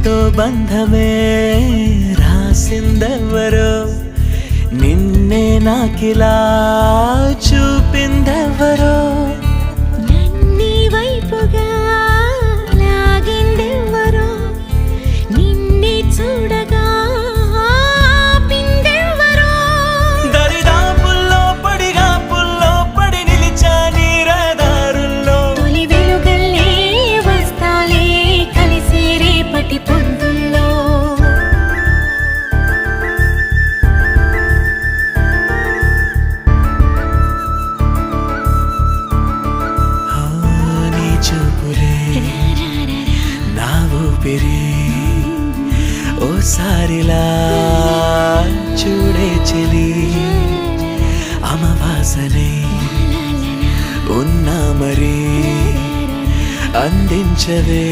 నీతో బంధమే రాసిందెవరో నిన్నే నాకిలా చూపిందెవరో నన్నీ వైపుగా లాగిందెవరో నిన్నే చూడగా ఆపిందెవరో దరిదాపుల్లో పడిగాపుల్లో పడి నిలిచా నీ రహదారుల్లో తొలి వెలుగల్లే వస్తాలే కలిసి రేపటి పొద్దుల్లో నీ చూపులే నా ఊపిరి ఓసారిలా చూడే చెలి అమవాసనే ఉన్నా మరి అందించవే